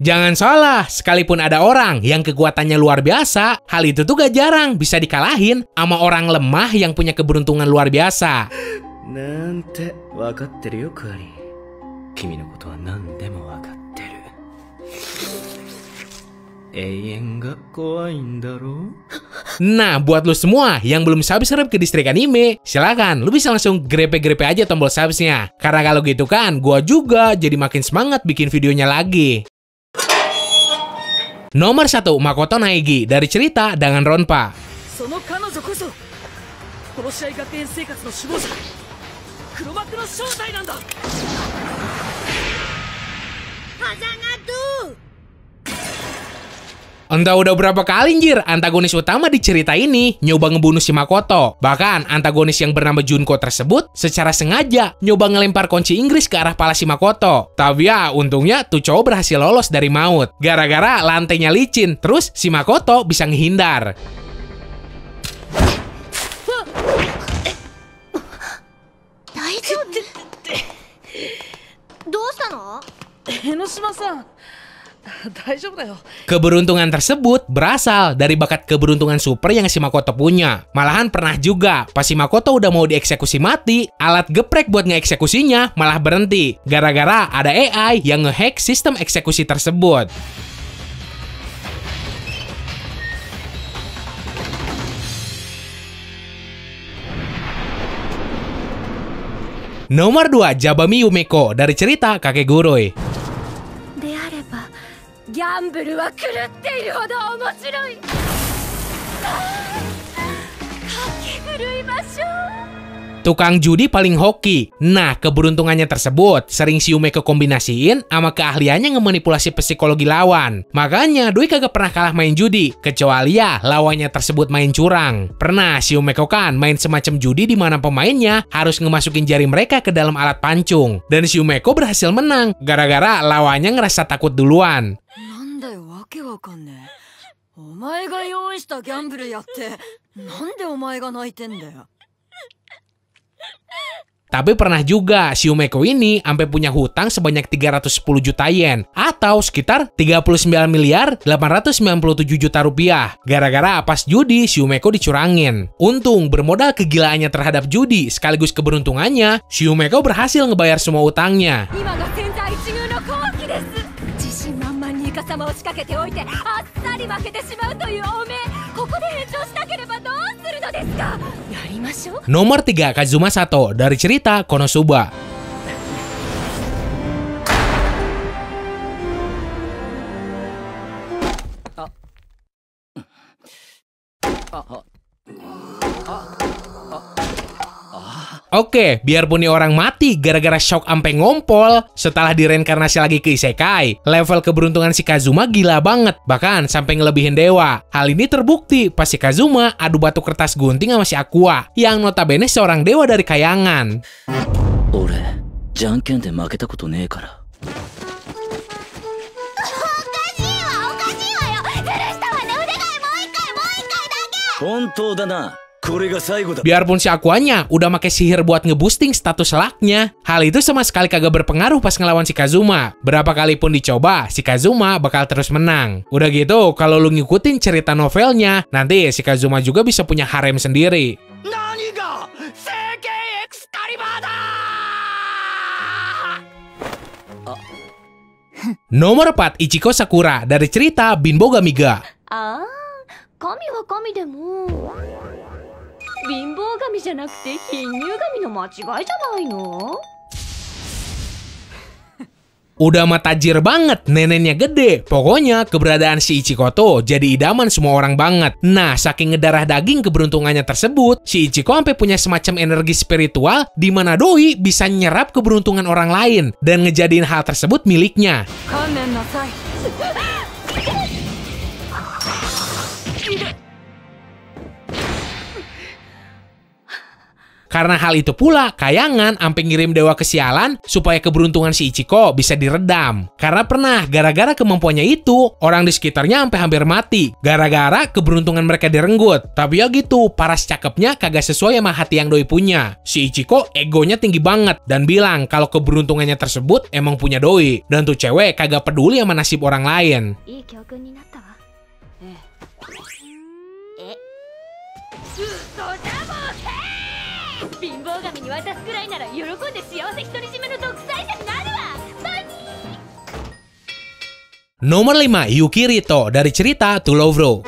Jangan salah, sekalipun ada orang yang kekuatannya luar biasa, hal itu tuh gak jarang bisa dikalahin sama orang lemah yang punya keberuntungan luar biasa. Nante wakatteru yo Kari. Kimi no koto wa nandemo wakatteru. Eien ga kowai daro. Nah, buat lo semua yang belum subscribe ke Distrik Anime, silakan lu bisa langsung grepe-grepe aja tombol subsnya. Karena kalau gitu kan, gua juga jadi makin semangat bikin videonya lagi. Nomor 1, Makoto Naegi dari cerita Danganronpa. Entah udah berapa kali anjir antagonis utama di cerita ini nyoba ngebunuh si Makoto. Bahkan antagonis yang bernama Junko tersebut secara sengaja nyoba ngelempar kunci Inggris ke arah pala si Makoto. Tapi ya untungnya tuh cowok berhasil lolos dari maut. Gara-gara lantainya licin, terus si Makoto bisa ngehindar. Keberuntungan tersebut berasal dari bakat keberuntungan super yang si Makoto punya. Malahan pernah juga pas si Makoto udah mau dieksekusi mati, alat geprek buat ngeeksekusinya malah berhenti gara-gara ada AI yang ngehack sistem eksekusi tersebut. Nomor 2, Jabami Yumeko dari cerita Kakegurui. ギャンブルは狂っているほど面白い。かき狂いましょう。 Tukang judi paling hoki. Nah, keberuntungannya tersebut sering si Yumeko kombinasiin sama keahliannya ngemanipulasi psikologi lawan. Makanya Doi kagak pernah kalah main judi, kecuali ya lawannya tersebut main curang. Pernah si Yumeko kan main semacam judi di mana pemainnya harus ngemasukin jari mereka ke dalam alat pancung. Dan si Yumeko berhasil menang gara-gara lawannya ngerasa takut duluan. Tapi pernah juga si Yumeko ini sampai punya hutang sebanyak 310 juta yen atau sekitar 39 miliar 897 juta rupiah. Gara-gara pas judi si Yumeko dicurangin. Untung bermodal kegilaannya terhadap judi sekaligus keberuntungannya, si Yumeko berhasil ngebayar semua utangnya. Nomor 3, Kazuma Sato dari cerita Konosuba. Oke, biarpun nih orang mati gara-gara shock ampe ngompol setelah direinkarnasi lagi ke isekai, level keberuntungan si Kazuma gila banget, bahkan sampai ngelebihin dewa. Hal ini terbukti pas si Kazuma adu batu kertas gunting sama si Aqua, yang notabene seorang dewa dari kayangan. Ore, janken de maketa koto nee kara. Hontou da na. Biarpun si Aquanya udah pakai sihir buat ngeboosting status luck-nya, hal itu sama sekali kagak berpengaruh pas ngelawan si Kazuma. Berapa kali pun dicoba, si Kazuma bakal terus menang. Udah gitu, kalau lu ngikutin cerita novelnya, nanti si Kazuma juga bisa punya harem sendiri. Nomor 4, Ichiko Sakura dari cerita Binbo Gamiga. Kami wa kami demo. 貧乏神じゃなくて貧乳神の間違いじゃないの? Udah mah tajir banget, neneknya gede. Pokoknya keberadaan si Ichiko tuh jadi idaman semua orang banget. Nah, saking ngedarah daging keberuntungannya tersebut, si Ichiko sampai punya semacam energi spiritual di mana Doi bisa nyerap keberuntungan orang lain dan ngejadiin hal tersebut miliknya. Karena hal itu pula, Kayangan sampai ngirim dewa kesialan supaya keberuntungan si Ichiko bisa diredam. Karena pernah, gara-gara kemampuannya itu, orang di sekitarnya sampai hampir mati. Gara-gara keberuntungan mereka direnggut. Tapi ya gitu, paras cakepnya kagak sesuai sama hati yang doi punya. Si Ichiko egonya tinggi banget dan bilang kalau keberuntungannya tersebut emang punya doi. Dan tuh cewek kagak peduli sama nasib orang lain. Nomor 5, Yukirito dari cerita To Lovro.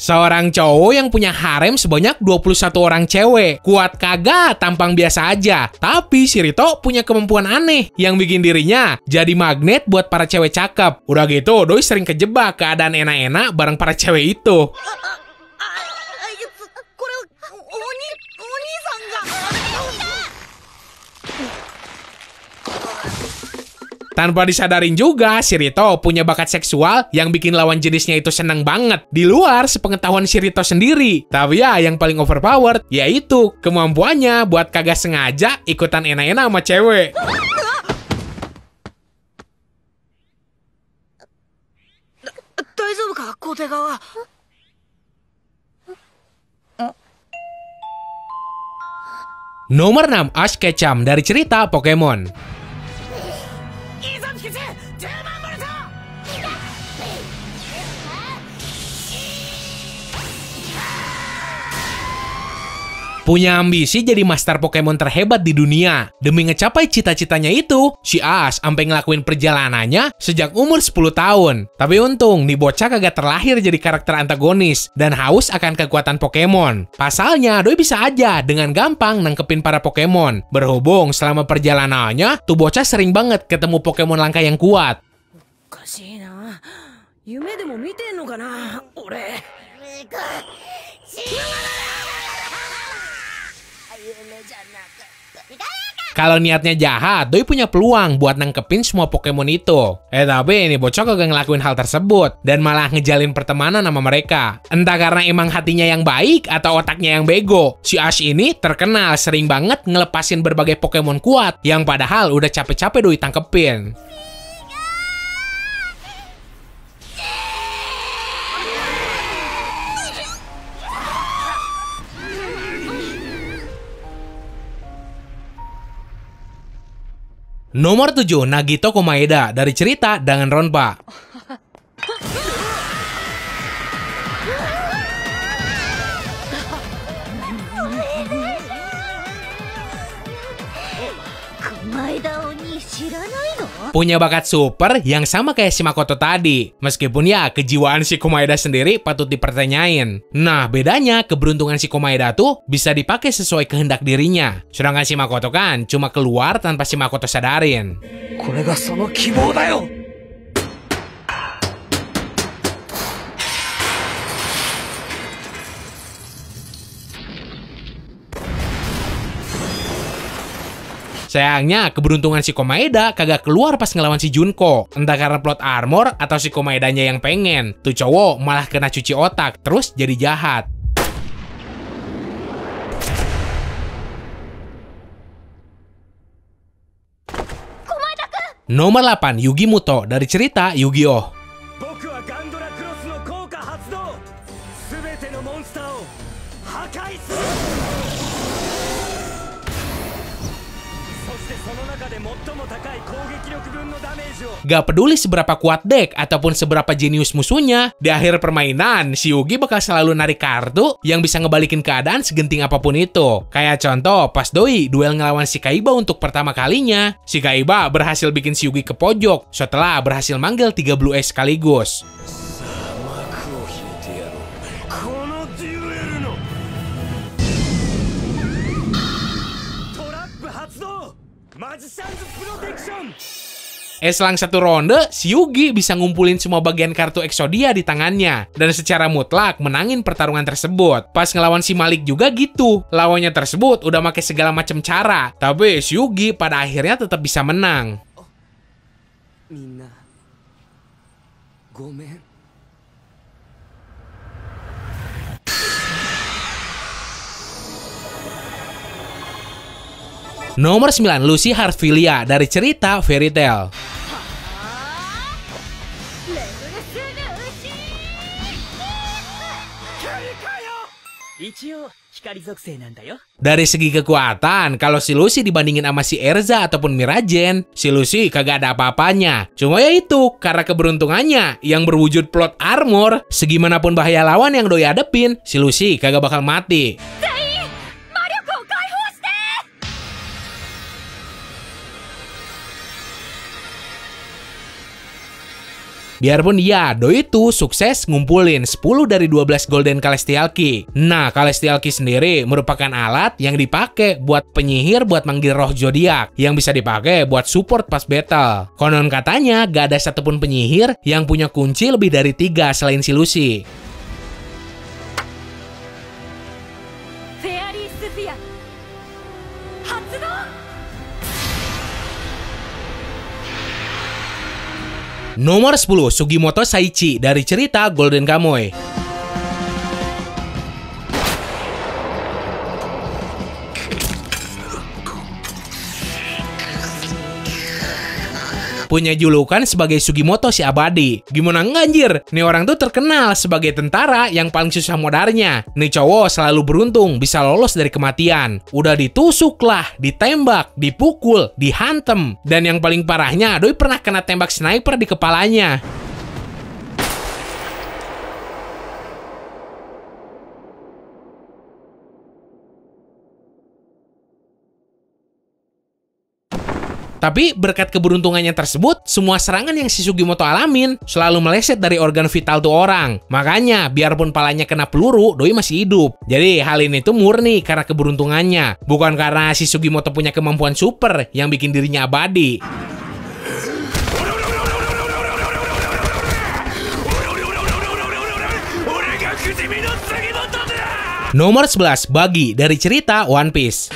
Seorang cowok yang punya harem sebanyak 21 orang cewek. Kuat kagak, tampang biasa aja. Tapi si Rito punya kemampuan aneh yang bikin dirinya jadi magnet buat para cewek cakep. Udah gitu, doi sering kejebak keadaan enak-enak bareng para cewek itu. Tanpa disadarin juga, si Rito punya bakat seksual yang bikin lawan jenisnya itu seneng banget. Di luar sepengetahuan si Rito sendiri. Tapi ya, yang paling overpowered yaitu kemampuannya buat kagak sengaja ikutan enak-enak sama cewek. Nomor 6, Ash Ketchum dari cerita Pokemon. Punya ambisi jadi master Pokemon terhebat di dunia. Demi ngecapai cita-citanya itu, si Ash sampai ngelakuin perjalanannya sejak umur 10 tahun. Tapi untung, nih bocah kagak terlahir jadi karakter antagonis dan haus akan kekuatan Pokemon. Pasalnya, doi bisa aja dengan gampang nangkepin para Pokemon. Berhubung selama perjalanannya, tuh bocah sering banget ketemu Pokemon langka yang kuat. Kalau niatnya jahat, doi punya peluang buat nangkepin semua Pokemon itu. Tapi ini bocah kagak ngelakuin hal tersebut dan malah ngejalin pertemanan sama mereka. Entah karena emang hatinya yang baik atau otaknya yang bego. Si Ash ini terkenal sering banget ngelepasin berbagai Pokemon kuat yang padahal udah capek-capek doi tangkepin. Nomor 7, Nagito Komaeda dari cerita Danganronpa. Punya bakat super yang sama kayak si Makoto tadi. Meskipun ya, kejiwaan si Komaeda sendiri patut dipertanyain. Nah, bedanya keberuntungan si Komaeda tuh bisa dipakai sesuai kehendak dirinya. Sedangkan si Makoto kan cuma keluar tanpa si Makoto sadarin. Sayangnya, keberuntungan si Komaeda kagak keluar pas ngelawan si Junko. Entah karena plot armor atau si Komaedanya yang pengen. Tuh cowok malah kena cuci otak, terus jadi jahat. Nomor 8, Yugi Muto dari cerita Yu-Gi-Oh! Gak peduli seberapa kuat deck ataupun seberapa jenius musuhnya, di akhir permainan, si Yugi bakal selalu narik kartu yang bisa ngebalikin keadaan segenting apapun itu. Kayak contoh, pas doi duel ngelawan si Kaiba untuk pertama kalinya, si Kaiba berhasil bikin si Yugi ke pojok setelah berhasil manggil 3 Blue Eyes sekaligus. Selang satu ronde, si Yugi bisa ngumpulin semua bagian kartu Exodia di tangannya dan secara mutlak menangin pertarungan tersebut. Pas ngelawan si Malik juga gitu. Lawannya tersebut udah pakai segala macam cara, tapi si Yugi pada akhirnya tetap bisa menang. みんなごめん。 Nomor 9, Lucy Harfilia dari cerita Fairy Tail. Dari segi kekuatan, kalau si Lucy dibandingin sama si Erza ataupun Miragen, si Lucy kagak ada apa-apanya. Cuma ya itu, karena keberuntungannya yang berwujud plot armor, segimanapun bahaya lawan yang doi hadepin, si Lucy kagak bakal mati. Biarpun ya, doi itu sukses ngumpulin 10 dari 12 Golden Celestial Key. Nah, Celestial Key sendiri merupakan alat yang dipakai buat penyihir buat manggil roh zodiak, yang bisa dipakai buat support pas battle. Konon katanya, gak ada satupun penyihir yang punya kunci lebih dari 3 selain si Lucy. Nomor 10, Sugimoto Saichi dari cerita Golden Kamuy. Punya julukan sebagai Sugimoto si abadi. Gimana enggak anjir? Nih orang tuh terkenal sebagai tentara yang paling susah modarnya. Nih cowok selalu beruntung bisa lolos dari kematian. Udah ditusuk lah, ditembak, dipukul, dihantem. Dan yang paling parahnya, doi pernah kena tembak sniper di kepalanya. Tapi berkat keberuntungannya tersebut, semua serangan yang si Sugimoto alamin selalu meleset dari organ vital tuh orang. Makanya, biarpun palanya kena peluru, doi masih hidup. Jadi, hal ini tuh murni karena keberuntungannya. Bukan karena si Sugimoto punya kemampuan super yang bikin dirinya abadi. Nomor 11, Buggy dari cerita One Piece.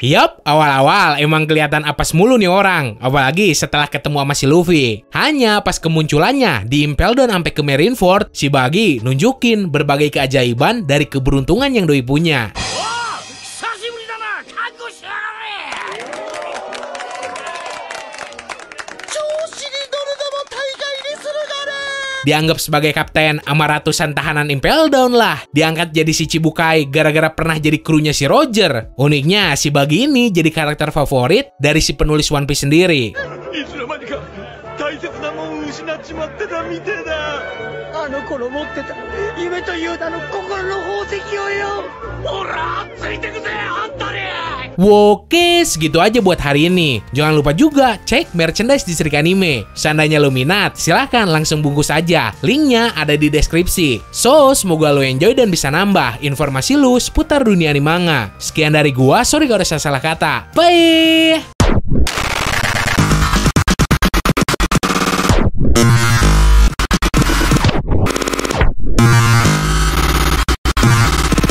Yup, awal-awal emang kelihatan apes mulu nih orang, apalagi setelah ketemu sama si Luffy. Hanya pas kemunculannya di Impel Down sampai ke Marineford, si Buggy nunjukin berbagai keajaiban dari keberuntungan yang doi punya. Dianggap sebagai kapten sama ratusan tahanan Impel Down lah. Diangkat jadi si Chibukai gara-gara pernah jadi krunya si Roger. Uniknya, si Buggy ini jadi karakter favorit dari si penulis One Piece sendiri. Oke, segitu aja buat hari ini. Jangan lupa juga cek merchandise di Srika Anime. Seandainya lo minat, silahkan langsung bungkus aja. Linknya ada di deskripsi. So, semoga lo enjoy dan bisa nambah informasi lo seputar dunia anime manga. Sekian dari gua, sorry kalau ada salah kata. Bye!